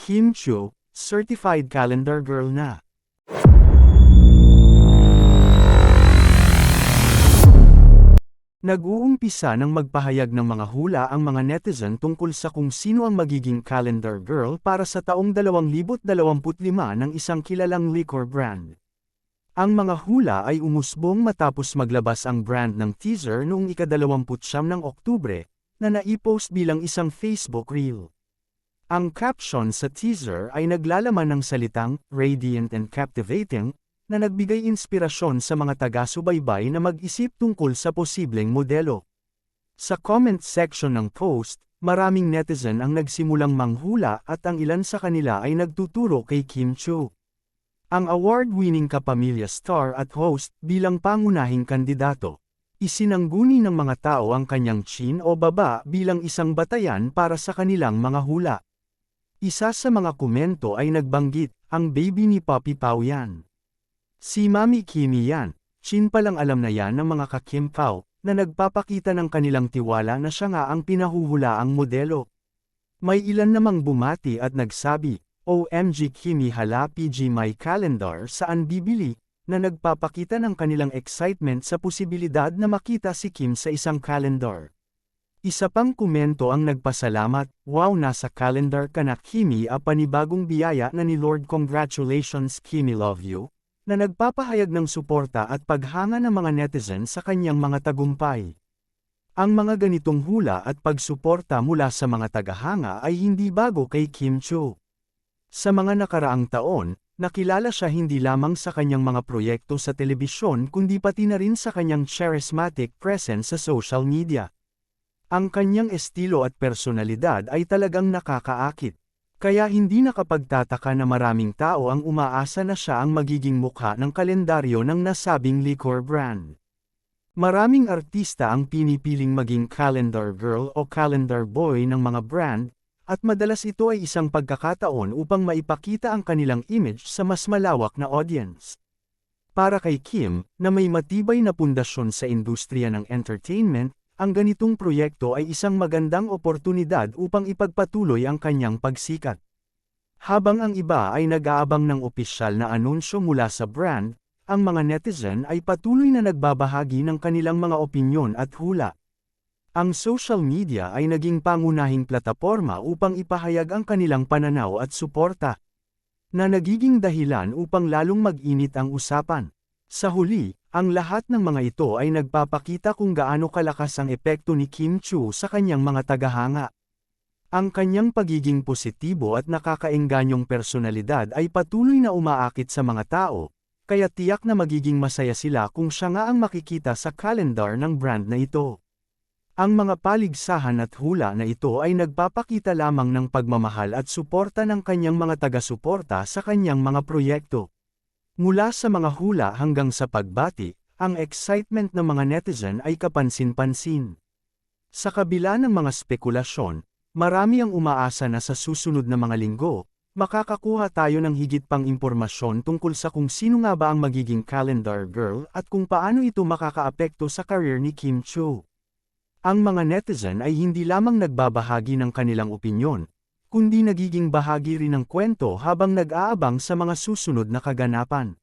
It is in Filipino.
Kim Chiu, certified calendar girl na. Nag-uumpisa ng magpahayag ng mga hula ang mga netizen tungkol sa kung sino ang magiging calendar girl para sa taong 2025 ng isang kilalang liquor brand. Ang mga hula ay umusbong matapos maglabas ang brand ng teaser noong ika-29 ng Oktubre, na naipost bilang isang Facebook reel. Ang caption sa teaser ay naglalaman ng salitang "radiant and captivating", na nagbigay inspirasyon sa mga taga-subaybay na mag-isip tungkol sa posibleng modelo. Sa comment section ng post, maraming netizen ang nagsimulang manghula at ang ilan sa kanila ay nagtuturo kay Kim Chiu, ang award-winning kapamilya star at host, bilang pangunahing kandidato. Isinangguni ng mga tao ang kanyang chin o baba bilang isang batayan para sa kanilang mga hula. Isa sa mga komento ay nagbanggit, "Ang baby ni Poppy Pao yan. Si Mami Kimi yan." Chin palang alam na yan ng mga ka-Kim Pao, na nagpapakita ng kanilang tiwala na siya nga ang pinahuhulaang modelo. May ilan namang bumati at nagsabi, "OMG Kimi, hala PG my calendar saan bibili?" na nagpapakita ng kanilang excitement sa posibilidad na makita si Kim sa isang calendar. Isa pang komento ang nagpasalamat, "Wow, nasa calendar ka na Kimi, a panibagong biyaya na ni Lord, congratulations Kimi, love you," na nagpapahayag ng suporta at paghanga ng mga netizen sa kanyang mga tagumpay. Ang mga ganitong hula at pagsuporta mula sa mga tagahanga ay hindi bago kay Kim Chiu. Sa mga nakaraang taon, nakilala siya hindi lamang sa kanyang mga proyekto sa telebisyon kundi pati na rin sa kanyang charismatic presence sa social media. Ang kanyang estilo at personalidad ay talagang nakakaakit. Kaya hindi nakapagtataka na maraming tao ang umaasa na siya ang magiging mukha ng kalendaryo ng nasabing liquor brand. Maraming artista ang pinipiling maging calendar girl o calendar boy ng mga brand, at madalas ito ay isang pagkakataon upang maipakita ang kanilang image sa mas malawak na audience. Para kay Kim, na may matibay na pundasyon sa industriya ng entertainment, ang ganitong proyekto ay isang magandang oportunidad upang ipagpatuloy ang kanyang pagsikat. Habang ang iba ay nag-aabang ng opisyal na anunsyo mula sa brand, ang mga netizen ay patuloy na nagbabahagi ng kanilang mga opinyon at hula. Ang social media ay naging pangunahing plataporma upang ipahayag ang kanilang pananaw at suporta, na nagiging dahilan upang lalong mag-init ang usapan. Sa huli, ang lahat ng mga ito ay nagpapakita kung gaano kalakas ang epekto ni Kim Chiu sa kanyang mga tagahanga. Ang kanyang pagiging positibo at nakakaengganyong personalidad ay patuloy na umaakit sa mga tao, kaya tiyak na magiging masaya sila kung siya nga ang makikita sa calendar ng brand na ito. Ang mga paligsahan at hula na ito ay nagpapakita lamang ng pagmamahal at suporta ng kanyang mga taga-suporta sa kanyang mga proyekto. Mula sa mga hula hanggang sa pagbati, ang excitement ng mga netizen ay kapansin-pansin. Sa kabila ng mga spekulasyon, marami ang umaasa na sa susunod na mga linggo, makakakuha tayo ng higit pang impormasyon tungkol sa kung sino nga ba ang magiging calendar girl at kung paano ito makakaapekto sa career ni Kim Chiu. Ang mga netizen ay hindi lamang nagbabahagi ng kanilang opinyon, kundi nagiging bahagi rin ng kwento habang nag-aabang sa mga susunod na kaganapan.